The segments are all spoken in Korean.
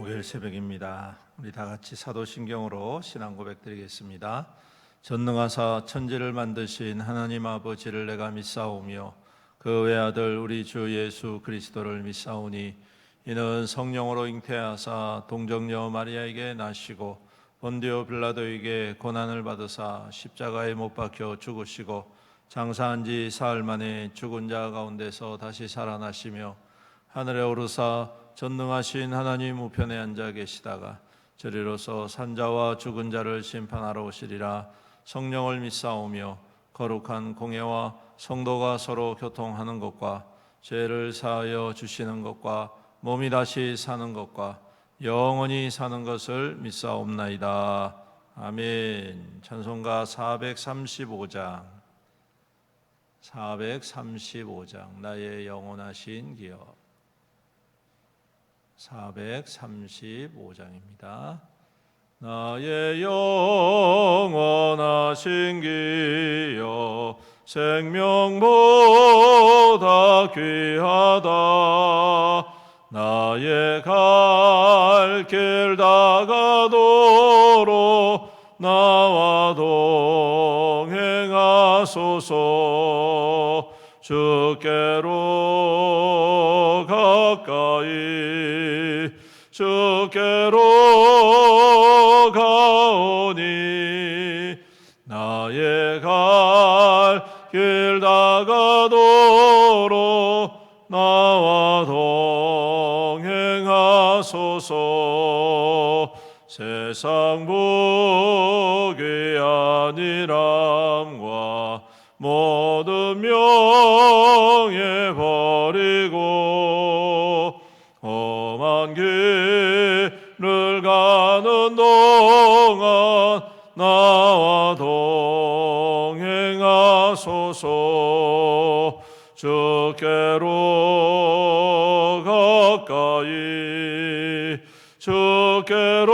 목요일 새벽입니다. 우리 다 같이 사도신경으로 신앙 고백드리겠습니다. 전능하사 천지를 만드신 하나님 아버지를 내가 믿사오며 그 외아들 우리 주 예수 그리스도를 믿사오니 이는 성령으로 잉태하사 동정녀 마리아에게 나시고 본디오 빌라도에게 고난을 받으사 십자가에 못 박혀 죽으시고 장사한 지 사흘 만에 죽은 자 가운데서 다시 살아나시며 하늘에 오르사 전능하신 하나님 우편에 앉아 계시다가 저리로서 산자와 죽은 자를 심판하러 오시리라. 성령을 믿사오며 거룩한 공예와 성도가 서로 교통하는 것과 죄를 사하여 주시는 것과 몸이 다시 사는 것과 영원히 사는 것을 믿사옵나이다. 아멘. 찬송가 435장 나의 영원하신 기업 435장입니다. 나의 영원하신 기여 생명보다 귀하다. 나의 갈 길 다가도록 나와 동행하소서. 주께로 가까이 주께로 가오니 나의 갈 길 다가도록 나와 동행하소서. 세상 복이 아니람과 모든 명예 버리고 험한 길을 가는 동안 나와 동행하소서. 주께로 가까이 주께로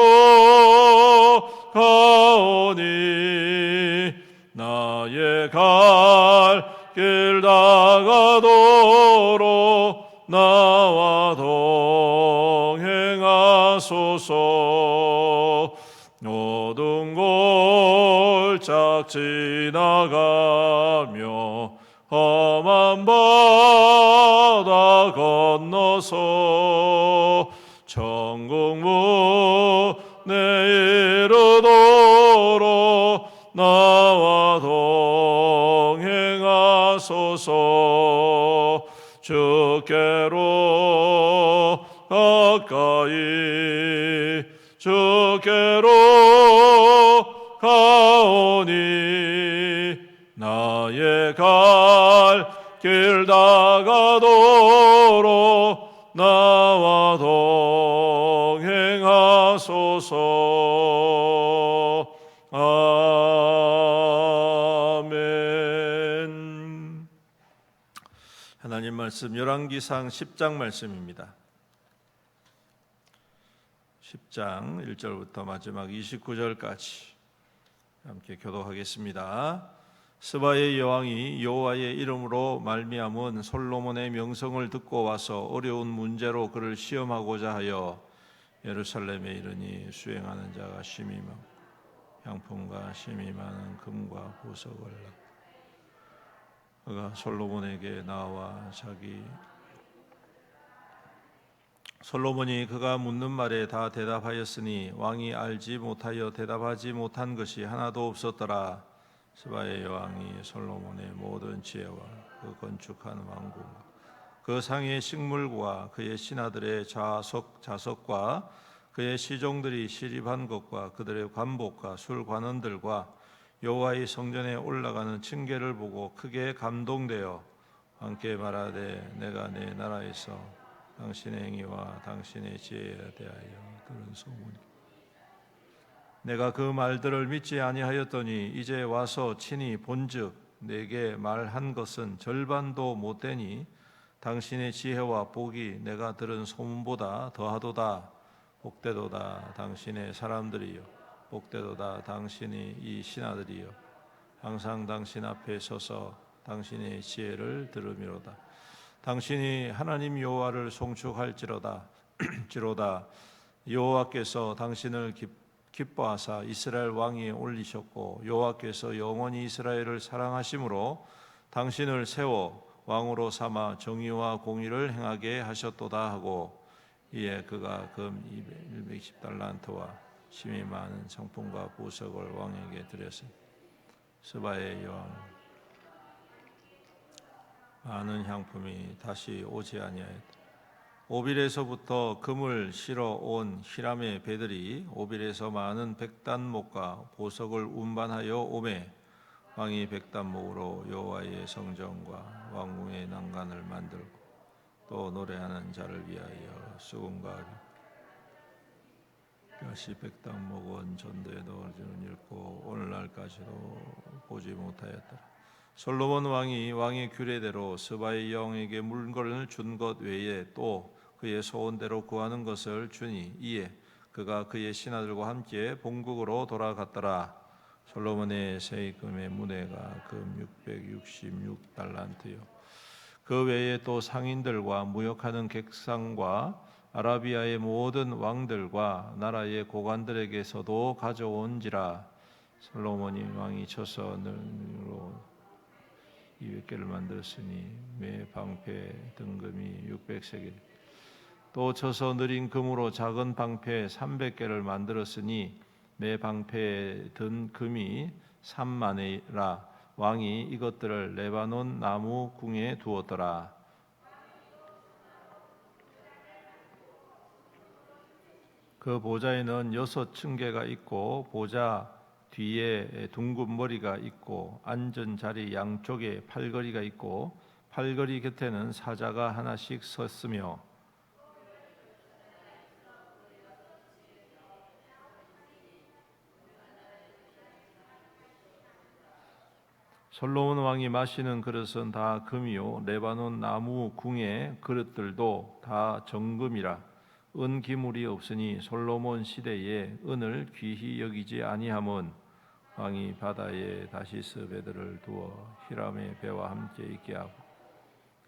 가오니 나의 갈 길 다가도록 나와 동행하소서. 모든 골짝 지나가며 험한 바다 건너서 천국 문에 이르도록 나와 동행하소서. 주께로 가까이 주께로 가오니 나의 갈 길 다가도록 나와 동행하소서. 아멘. 하나님 말씀 열왕기상 10장 말씀입니다. 10장 1절부터 마지막 29절까지 함께 교독하겠습니다. 스바의 여왕이 여호와의 이름으로 말미암은 솔로몬의 명성을 듣고 와서 어려운 문제로 그를 시험하고자 하여 예루살렘에 이르니 수행하는 자가 심히 많고 향품과 심히 많은 금과 보석을 그가 솔로몬에게 나와 솔로몬이 그가 묻는 말에 다 대답하였으니 왕이 알지 못하여 대답하지 못한 것이 하나도 없었더라. 스바의 여왕이 솔로몬의 모든 지혜와 그 건축한 왕궁과 그 상의 식물과 그의 신하들의 자석과 그의 시종들이 시립한 것과 그들의 관복과 술관원들과 여호와의 성전에 올라가는 층계를 보고 크게 감동되어 왕께 말하되 내가 내 나라에서 당신의 행위와 당신의 지혜에 대하여 들은 소문이 내가 그 말들을 믿지 아니하였더니 이제 와서 친히 본즉 내게 말한 것은 절반도 못되니 당신의 지혜와 복이 내가 들은 소문보다 더하도다. 복되도다 당신의 사람들이요 복되도다 당신의 이 신하들이요 항상 당신 앞에 서서 당신의 지혜를 들으미로다. 당신이 하나님 여호와를 송축할지로다 여호와께서 당신을 기뻐하사 이스라엘 왕위에 올리셨고 여호와께서 영원히 이스라엘을 사랑하심으로 당신을 세워 왕으로 삼아 정의와 공의를 행하게 하셨도다 하고 이에 그가 금 120달란트와 심히 많은 상품과 보석을 왕에게 드렸으니 스바의 여왕 많은 향품이 다시 오지 아니하였다. 오빌에서부터 금을 실어 온 히람의 배들이 오빌에서 많은 백단목과 보석을 운반하여 오매 왕이 백단목으로 여호와의 성전과 왕궁의 난간을 만들고 또 노래하는 자를 위하여 수금과 다시 백단목은 전도에 넣어지는 읽고 오늘날까지도 보지 못하였더라. 솔로몬 왕이 왕의 규례대로 스바의 여왕에게 물건을 준 것 외에 또 그의 소원대로 구하는 것을 주니 이에 그가 그의 신하들과 함께 본국으로 돌아갔더라. 솔로몬의 세금의 문해가 금 666달란트요. 그 외에 또 상인들과 무역하는 객상과 아라비아의 모든 왕들과 나라의 고관들에게서도 가져온지라. 솔로몬이 왕이 쳐서 능으로 200개를 만들었으니 매 방패 등금이 600세겔 또 쳐서 느린 금으로 작은 방패 300개를 만들었으니 매 방패에 든 금이 3만이라. 왕이 이것들을 레바논 나무 궁에 두었더라. 그 보좌에는 6층계가 있고 보좌 뒤에 둥근 머리가 있고 앉은 자리 양쪽에 팔걸이가 있고 팔걸이 곁에는 사자가 하나씩 섰으며 솔로몬 왕이 마시는 그릇은 다 금이요 레바논 나무 궁의 그릇들도 다 정금이라. 은 기물이 없으니 솔로몬 시대에 은을 귀히 여기지 아니함은 왕이 바다에 다시스 배들을 두어 히람의 배와 함께 있게 하고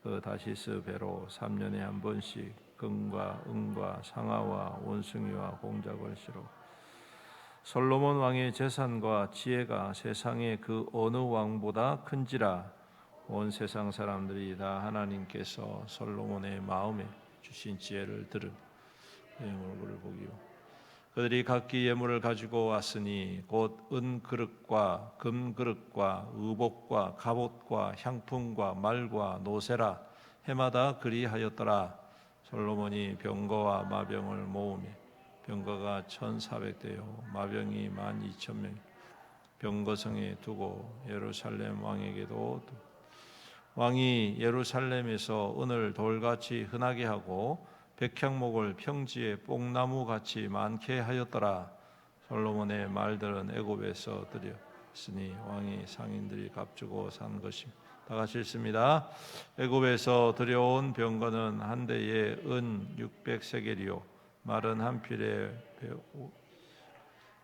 그 다시스 배로 3년에 한 번씩 금과 은과 상아와 원숭이와 공작을 실어 솔로몬 왕의 재산과 지혜가 세상의 그 어느 왕보다 큰지라. 온 세상 사람들이 다 하나님께서 솔로몬의 마음에 주신 지혜를 들은 그의 얼굴을 보기요 그들이 각기 예물을 가지고 왔으니 곧 은 그릇과 금 그릇과 의복과 갑옷과 향품과 말과 노새라. 해마다 그리하였더라. 솔로몬이 병거와 마병을 모으며 병거가 1,400대요 마병이 12,000명 병거성에 두고 예루살렘 왕에게도 왕이 예루살렘에서 은을 돌같이 흔하게 하고 백향목을 평지에 뽕나무같이 많게 하였더라. 솔로몬의 말들은 애굽에서 들였으니 왕이 상인들이 값주고 산 것입니다. 다 같이 읽습니다. 애굽에서 들여온 병거는 한 대에 은 600세겔이요 말은 한 필에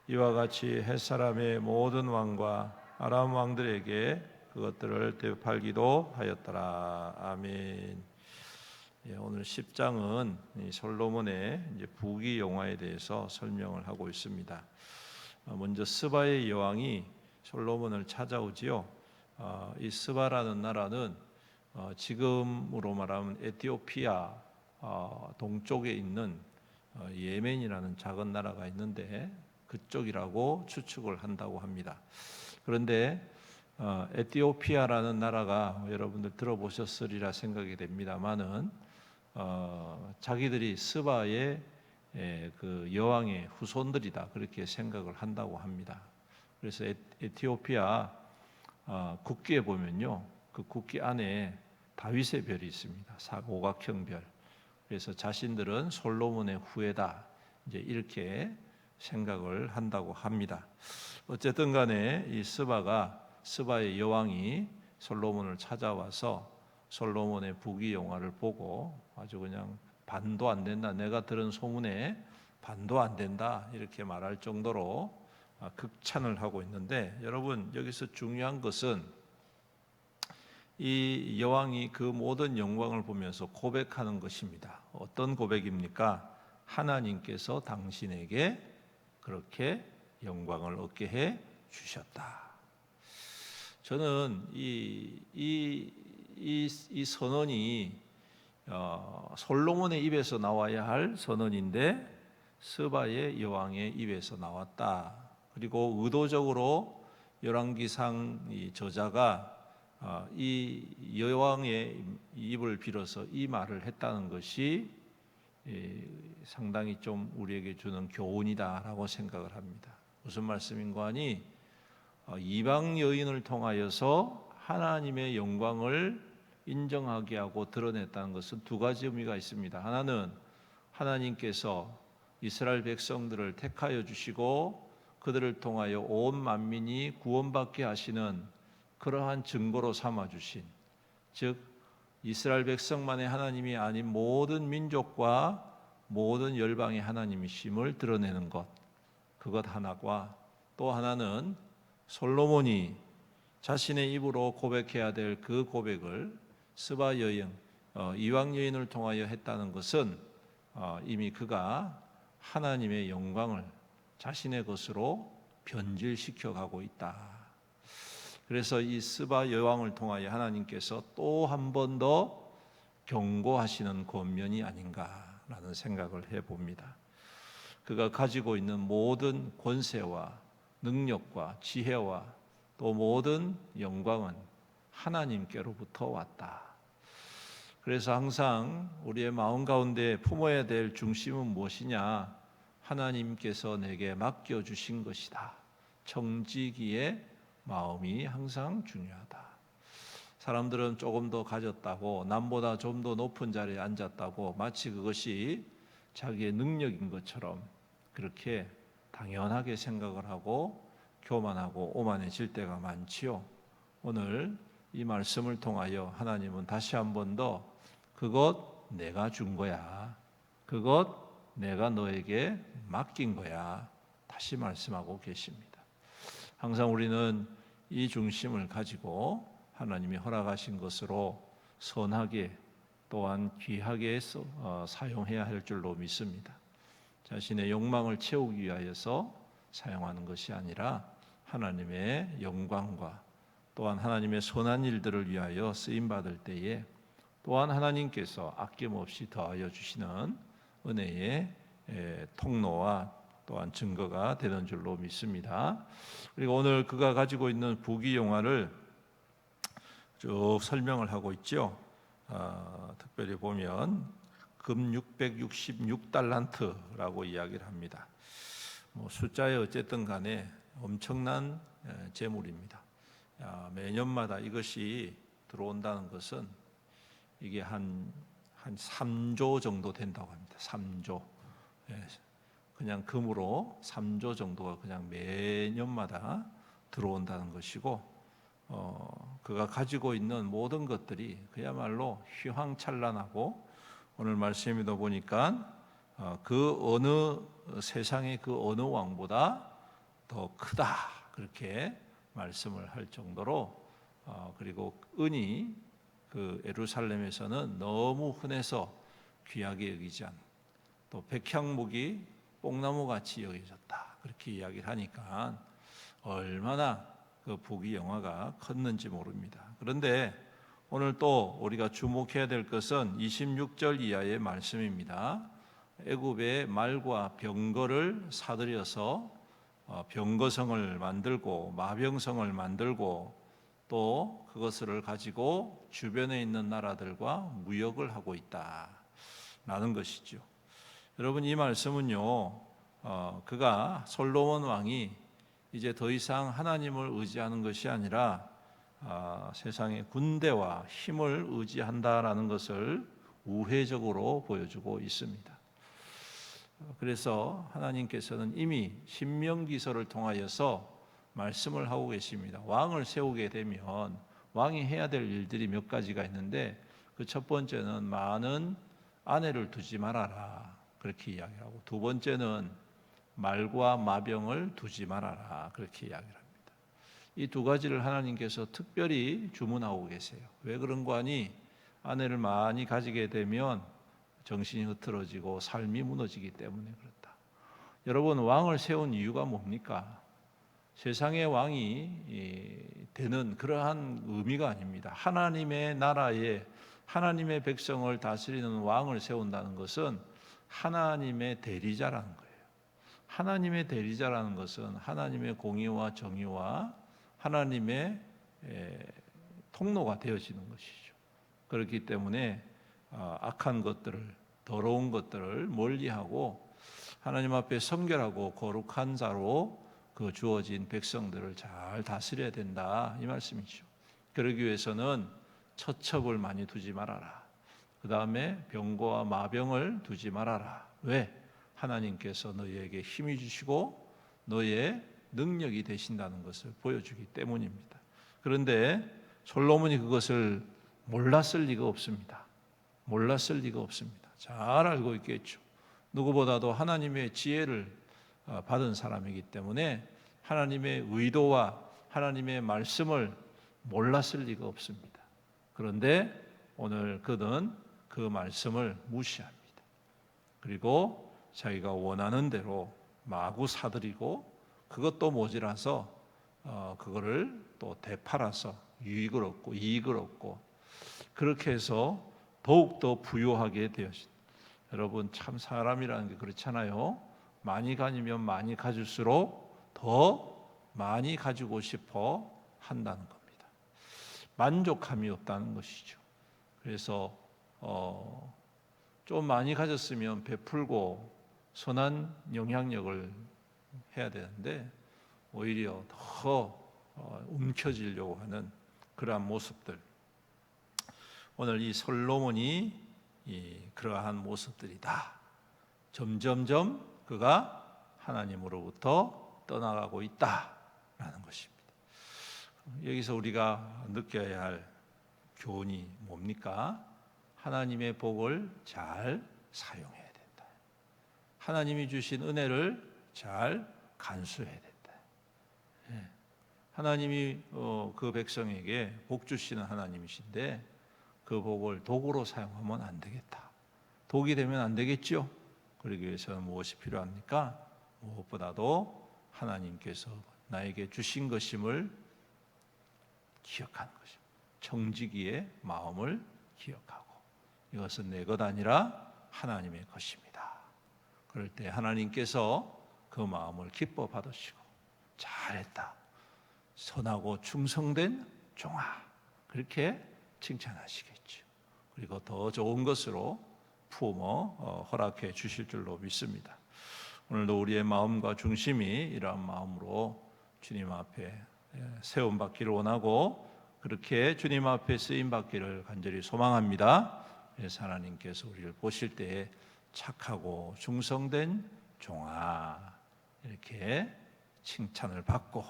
이와 같이 햇사람의 모든 왕과 아람 왕들에게 그것들을 되팔기도 하였더라. 아멘. 오늘 10장은 솔로몬의 부귀 영화에 대해서 설명을 하고 있습니다. 먼저 스바의 여왕이 솔로몬을 찾아오지요. 이 스바라는 나라는 지금으로 말하면 에티오피아 동쪽에 있는 예멘이라는 작은 나라가 있는데 그쪽이라고 추측을 한다고 합니다. 그런데 에티오피아라는 나라가 여러분들 들어보셨으리라 생각이 됩니다만은 자기들이 스바의 그 여왕의 후손들이다 그렇게 생각을 한다고 합니다. 그래서 에티오피아 국기에 보면요, 그 국기 안에 다윗의 별이 있습니다. 오각형 별. 그래서 자신들은 솔로몬의 후예다 이제 이렇게 생각을 한다고 합니다. 어쨌든 간에 이 스바의 여왕이 솔로몬을 찾아와서 솔로몬의 부귀 영화를 보고 아주 그냥 반도 안 된다. 내가 들은 소문에 반도 안 된다. 이렇게 말할 정도로 극찬을 하고 있는데 여러분 여기서 중요한 것은 이 여왕이 그 모든 영광을 보면서 고백하는 것입니다. 어떤 고백입니까? 하나님께서 당신에게 그렇게 영광을 얻게 해 주셨다. 저는 이 선언이 솔로몬의 입에서 나와야 할 선언인데 스바의 여왕의 입에서 나왔다. 그리고 의도적으로 열왕기상 이 저자가 이 여왕의 입을 빌어서 이 말을 했다는 것이 상당히 좀 우리에게 주는 교훈이다라고 생각을 합니다. 무슨 말씀인가 하니 이방 여인을 통하여서 하나님의 영광을 인정하게 하고 드러냈다는 것은 두 가지 의미가 있습니다. 하나는 하나님께서 이스라엘 백성들을 택하여 주시고 그들을 통하여 온 만민이 구원받게 하시는 그러한 증거로 삼아 주신, 즉 이스라엘 백성만의 하나님이 아닌 모든 민족과 모든 열방의 하나님이심을 드러내는 것, 그것 하나과 또 하나는 솔로몬이 자신의 입으로 고백해야 될 그 고백을 스바 여인, 이방 여인을 통하여 했다는 것은 이미 그가 하나님의 영광을 자신의 것으로 변질시켜 가고 있다. 그래서 이 스바 여왕을 통하여 하나님께서 또 한 번 더 경고하시는 권면이 아닌가라는 생각을 해봅니다. 그가 가지고 있는 모든 권세와 능력과 지혜와 또 모든 영광은 하나님께로부터 왔다. 그래서 항상 우리의 마음 가운데 품어야 될 중심은 무엇이냐? 하나님께서 내게 맡겨주신 것이다. 청지기의 마음이 항상 중요하다. 사람들은 조금 더 가졌다고, 남보다 좀 더 높은 자리에 앉았다고 마치 그것이 자기의 능력인 것처럼 그렇게 당연하게 생각을 하고 교만하고 오만해질 때가 많지요. 오늘 이 말씀을 통하여 하나님은 다시 한 번 더 그것 내가 준 거야, 그것 내가 너에게 맡긴 거야, 다시 말씀하고 계십니다. 항상 우리는 이 중심을 가지고 하나님이 허락하신 것으로 선하게 또한 귀하게 사용해야 할 줄로 믿습니다. 자신의 욕망을 채우기 위하여서 사용하는 것이 아니라 하나님의 영광과 또한 하나님의 선한 일들을 위하여 쓰임받을 때에 또한 하나님께서 아낌없이 더하여 주시는 은혜의 통로와 또한 증거가 되는 줄로 믿습니다. 그리고 오늘 그가 가지고 있는 부귀영화를 쭉 설명을 하고 있죠. 특별히 보면 금 666달란트라고 이야기를 합니다. 숫자에 어쨌든 간에 엄청난 재물입니다. 매년마다 이것이 들어온다는 것은 이게 한 3조 정도 된다고 합니다. 3조. 그냥 금으로 3조 정도가 그냥 매년마다 들어온다는 것이고, 그가 가지고 있는 모든 것들이 그야말로 휘황찬란하고, 오늘 말씀에도 보니까 그 어느 세상의 그 어느 왕보다 더 크다, 그렇게 말씀을 할 정도로, 그리고 은이 그 예루살렘에서는 너무 흔해서 귀하게 여기지 않는, 또 백향목이 뽕나무같이 여겨졌다, 그렇게 이야기를 하니까 얼마나 그 부귀영화가 컸는지 모릅니다. 그런데 오늘 또 우리가 주목해야 될 것은 26절 이하의 말씀입니다. 애굽의 말과 병거를 사들여서 병거성을 만들고 마병성을 만들고 또 그것을 가지고 주변에 있는 나라들과 무역을 하고 있다라는 것이죠. 여러분, 이 말씀은요, 그가 솔로몬 왕이 이제 더 이상 하나님을 의지하는 것이 아니라 세상의 군대와 힘을 의지한다라는 것을 우회적으로 보여주고 있습니다. 그래서 하나님께서는 이미 신명기서를 통하여서 말씀을 하고 계십니다. 왕을 세우게 되면 왕이 해야 될 일들이 몇 가지가 있는데, 그 첫 번째는 많은 아내를 두지 말아라, 그렇게 이야기하고, 두 번째는 말과 마병을 두지 말아라, 그렇게 이야기를 합니다. 이 두 가지를 하나님께서 특별히 주문하고 계세요. 왜 그런가 하니 아내를 많이 가지게 되면 정신이 흐트러지고 삶이 무너지기 때문에 그렇다. 여러분, 왕을 세운 이유가 뭡니까? 세상의 왕이 되는 그러한 의미가 아닙니다. 하나님의 나라에 하나님의 백성을 다스리는 왕을 세운다는 것은 하나님의 대리자라는 거예요. 하나님의 대리자라는 것은 하나님의 공의와 정의와 하나님의 통로가 되어지는 것이죠. 그렇기 때문에 악한 것들을, 더러운 것들을 멀리하고 하나님 앞에 성결하고 거룩한 자로 그 주어진 백성들을 잘 다스려야 된다, 이 말씀이죠. 그러기 위해서는 처첩을 많이 두지 말아라. 그 다음에 병고와 마병을 두지 말아라. 왜? 하나님께서 너희에게 힘이 주시고 너희의 능력이 되신다는 것을 보여주기 때문입니다. 그런데 솔로몬이 그것을 몰랐을 리가 없습니다. 몰랐을 리가 없습니다. 잘 알고 있겠죠. 누구보다도 하나님의 지혜를 받은 사람이기 때문에 하나님의 의도와 하나님의 말씀을 몰랐을 리가 없습니다. 그런데 오늘 그는 그 말씀을 무시합니다. 그리고 자기가 원하는 대로 마구 사들이고 그것도 모자라서 그거를 또 되팔아서 유익을 얻고 이익을 얻고 그렇게 해서 더욱더 부유하게 되었습니다. 여러분, 참 사람이라는 게 그렇잖아요. 많이 가지면 많이 가질수록 더 많이 가지고 싶어 한다는 겁니다. 만족함이 없다는 것이죠. 그래서 좀 많이 가졌으면 베풀고 선한 영향력을 해야 되는데 오히려 더 움켜쥐려고 하는 그러한 모습들. 오늘 이 솔로몬이 그러한 모습들이다. 점점점 그가 하나님으로부터 떠나가고 있다라는 것입니다. 여기서 우리가 느껴야 할 교훈이 뭡니까? 하나님의 복을 잘 사용해야 된다. 하나님이 주신 은혜를 잘 간수해야 된다. 하나님이 그 백성에게 복 주시는 하나님이신데 그 복을 도구로 사용하면 안 되겠다. 독이 되면 안 되겠죠. 그러기 위해서는 무엇이 필요합니까? 무엇보다도 하나님께서 나에게 주신 것임을 기억하는 것입니다. 청지기의 마음을 기억하고 이것은 내 것 아니라 하나님의 것입니다. 그럴 때 하나님께서 그 마음을 기뻐 받으시고 잘했다. 선하고 충성된 종아. 그렇게 칭찬하시겠죠. 그리고 더 좋은 것으로 품어 허락해 주실 줄로 믿습니다. 오늘도 우리의 마음과 중심이 이러한 마음으로 주님 앞에 세움받기를 원하고 그렇게 주님 앞에 쓰임받기를 간절히 소망합니다. 그래서 하나님께서 우리를 보실 때에 착하고 충성된 종아 이렇게 칭찬을 받고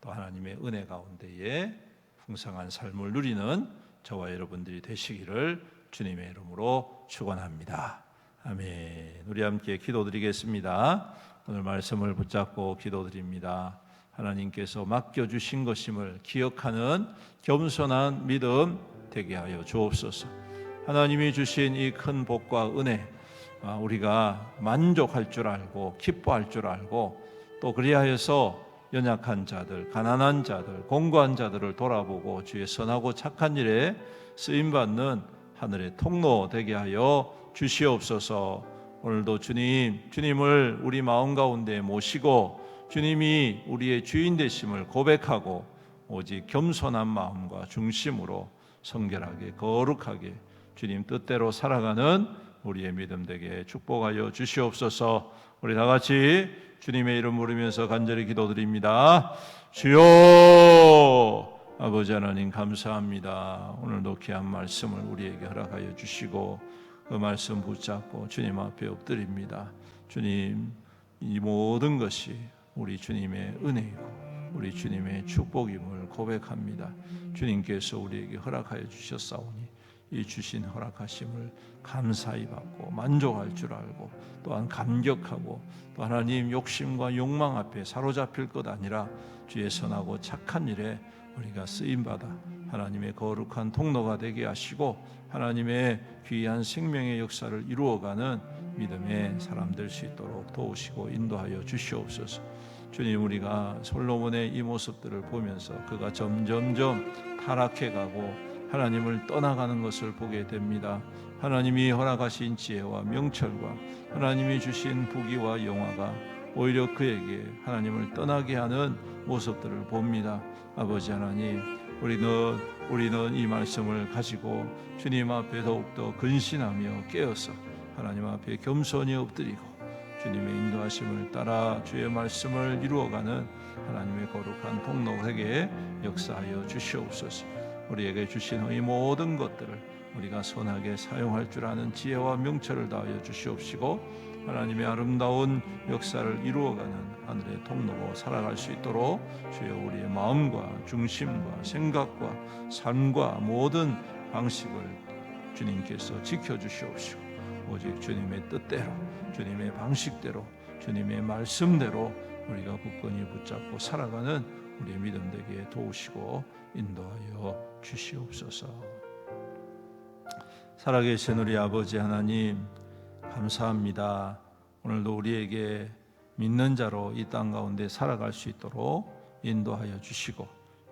또 하나님의 은혜 가운데에 풍성한 삶을 누리는 저와 여러분들이 되시기를 주님의 이름으로 축원합니다. 아멘. 우리 함께 기도드리겠습니다. 오늘 말씀을 붙잡고 기도드립니다. 하나님께서 맡겨주신 것임을 기억하는 겸손한 믿음 되게 하여 주옵소서. 하나님이 주신 이 큰 복과 은혜 우리가 만족할 줄 알고 기뻐할 줄 알고 또 그리하여서 연약한 자들, 가난한 자들, 공고한 자들을 돌아보고 주의 선하고 착한 일에 쓰임받는 하늘의 통로 되게 하여 주시옵소서. 오늘도 주님을 우리 마음 가운데 모시고 주님이 우리의 주인 되심을 고백하고 오직 겸손한 마음과 중심으로 성결하게 거룩하게 주님 뜻대로 살아가는 우리의 믿음 되게 축복하여 주시옵소서. 우리 다 같이 주님의 이름 부르면서 간절히 기도드립니다. 주여, 아버지 하나님 감사합니다. 오늘도 귀한 말씀을 우리에게 허락하여 주시고 그 말씀 붙잡고 주님 앞에 엎드립니다. 주님, 이 모든 것이 우리 주님의 은혜이고 우리 주님의 축복임을 고백합니다. 주님께서 우리에게 허락하여 주셨사오니 이 주신 허락하심을 감사히 받고 만족할 줄 알고 또한 감격하고 또 하나님 욕심과 욕망 앞에 사로잡힐 것 아니라 주의 선하고 착한 일에 우리가 쓰임받아 하나님의 거룩한 통로가 되게 하시고 하나님의 귀한 생명의 역사를 이루어가는 믿음의 사람 될 수 있도록 도우시고 인도하여 주시옵소서. 주님, 우리가 솔로몬의 이 모습들을 보면서 그가 점점점 타락해가고 하나님을 떠나가는 것을 보게 됩니다. 하나님이 허락하신 지혜와 명철과 하나님이 주신 부귀와 영화가 오히려 그에게 하나님을 떠나게 하는 모습들을 봅니다. 아버지 하나님, 우리는 이 말씀을 가지고 주님 앞에 더욱더 근신하며 깨어서 하나님 앞에 겸손히 엎드리고 주님의 인도하심을 따라 주의 말씀을 이루어가는 하나님의 거룩한 통로에게 역사하여 주시옵소서. 우리에게 주신 이 모든 것들을 우리가 선하게 사용할 줄 아는 지혜와 명철을 다하여 주시옵시고 하나님의 아름다운 역사를 이루어가는 하늘의 통로로 살아갈 수 있도록 주여 우리의 마음과 중심과 생각과 삶과 모든 방식을 주님께서 지켜주시옵시고 오직 주님의 뜻대로 주님의 방식대로 주님의 말씀대로 우리가 굳건히 붙잡고 살아가는 우리의 믿음 되게 도우시고 인도하여 주시옵소서. 살아계신 우리 아버지 하나님 감사합니다. 오늘도 우리에게 믿는 자로 이 땅 가운데 살아갈 수 있도록 인도하여 주시고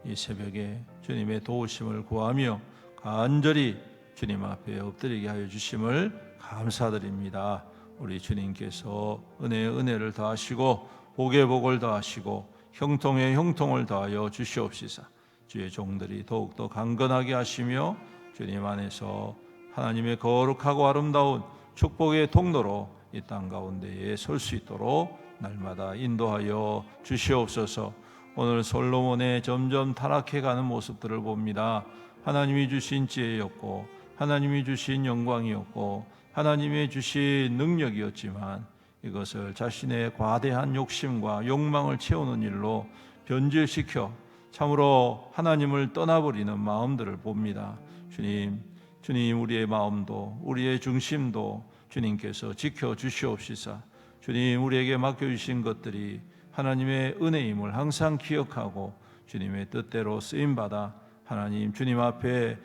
이 새벽에 주님의 도우심을 구하며 간절히 주님 앞에 엎드리게 하여 주심을 감사드립니다. 우리 주님께서 은혜에 은혜를 더하시고 복에 복을 더하시고 형통에 형통을 더하여 주시옵시사. 주의 종들이 더욱더 강건하게 하시며 주님 안에서 하나님의 거룩하고 아름다운 축복의 통로로 이 땅 가운데에 설 수 있도록 날마다 인도하여 주시옵소서. 오늘 솔로몬의 점점 타락해가는 모습들을 봅니다. 하나님이 주신 지혜였고 하나님이 주신 영광이었고 하나님이 주신 능력이었지만 이것을 자신의 과대한 욕심과 욕망을 채우는 일로 변질시켜 참으로 하나님을 떠나버리는 마음들을 봅니다. 주님 우리의 마음도 우리의 중심도 주님께서 지켜주시옵시사. 주님 우리에게 맡겨주신 것들이 하나님의 은혜임을 항상 기억하고 주님의 뜻대로 쓰임받아 하나님 주님 앞에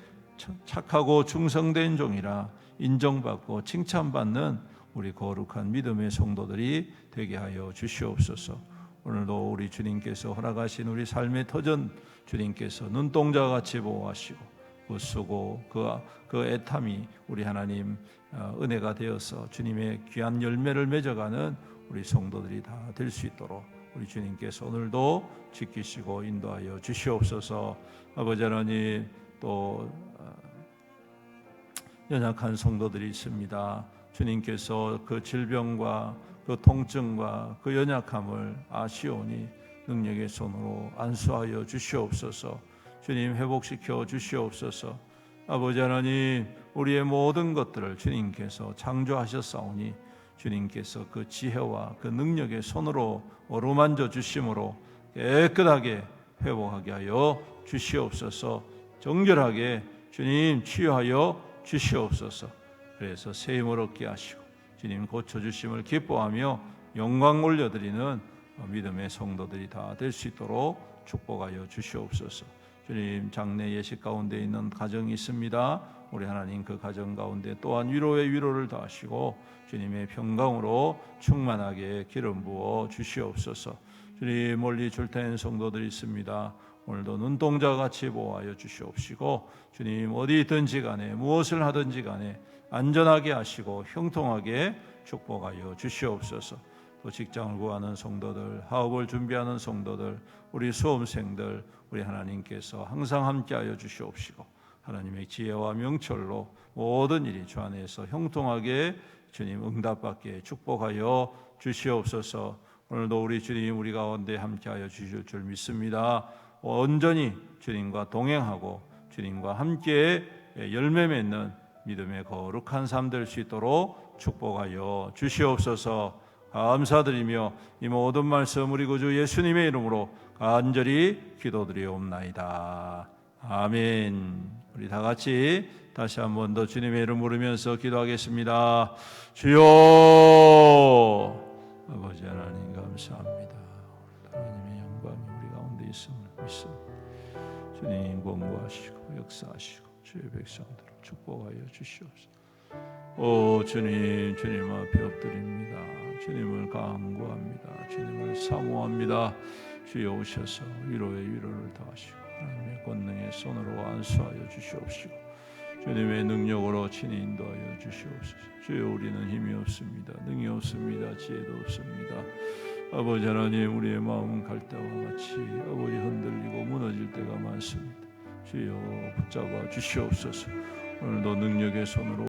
착하고 충성된 종이라 인정받고 칭찬받는 우리 거룩한 믿음의 성도들이 되게 하여 주시옵소서. 오늘도 우리 주님께서 허락하신 우리 삶의 터전 주님께서 눈동자와 같이 보호하시고 그 수고 그 애탐이 우리 하나님 은혜가 되어서 주님의 귀한 열매를 맺어가는 우리 성도들이 다 될 수 있도록 우리 주님께서 오늘도 지키시고 인도하여 주시옵소서. 아버지 하나님 또 연약한 성도들이 있습니다. 주님께서 그 질병과 그 통증과 그 연약함을 아시오니 능력의 손으로 안수하여 주시옵소서. 주님 회복시켜 주시옵소서. 아버지 하나님 우리의 모든 것들을 주님께서 창조하셨사오니 주님께서 그 지혜와 그 능력의 손으로 어루만져 주심으로 깨끗하게 회복하게 하여 주시옵소서. 정결하게 주님 치유하여 주시옵소서. 그래서 새 힘을 얻게 하시고 주님 고쳐주심을 기뻐하며 영광 올려드리는 믿음의 성도들이 다 될 수 있도록 축복하여 주시옵소서. 주님 장래 예식 가운데 있는 가정이 있습니다. 우리 하나님 그 가정 가운데 또한 위로의 위로를 더하시고 주님의 평강으로 충만하게 기름 부어 주시옵소서. 주님 멀리 출타한 성도들이 있습니다. 오늘도 눈동자 같이 보호하여 주시옵시고 주님 어디 있든지 간에 무엇을 하든지 간에 안전하게 하시고 형통하게 축복하여 주시옵소서. 또 직장을 구하는 성도들, 사업을 준비하는 성도들, 우리 수험생들 우리 하나님께서 항상 함께하여 주시옵시고 하나님의 지혜와 명철로 모든 일이 주 안에서 형통하게 주님 응답받게 축복하여 주시옵소서. 오늘도 우리 주님 우리 가운데 함께하여 주실 줄 믿습니다. 온전히 주님과 동행하고 주님과 함께 열매 맺는 믿음의 거룩한 삶 될 수 있도록 축복하여 주시옵소서. 감사드리며 이 모든 말씀 우리 구주 예수님의 이름으로 간절히 기도드리옵나이다. 아멘. 우리 다 같이 다시 한 번 더 주님의 이름 부르면서 기도하겠습니다. 주여, 아버지 하나님 감사합니다. 하나님의 영광이 우리 가운데 있음을 믿습니다. 주님 권고하시고 역사하시고 주의 백성들을 축복하여 주시옵소서. 오 주님, 주님 앞에 엎드립니다. 주님을 간구합니다. 주님을 사모합니다. 주여 오셔서 위로의 위로를 더하시고 하나님의 권능의 손으로 안수하여 주시옵시고 주님의 능력으로 친히 인도하여 주시옵소서. 주여 우리는 힘이 없습니다. 능이 없습니다. 지혜도 없습니다. 아버지 하나님, 우리의 마음은 갈대와 같이 아버지 흔들리고 무너질 때가 많습니다. 주여 붙잡아 주시옵소서. 오늘도 능력의 손으로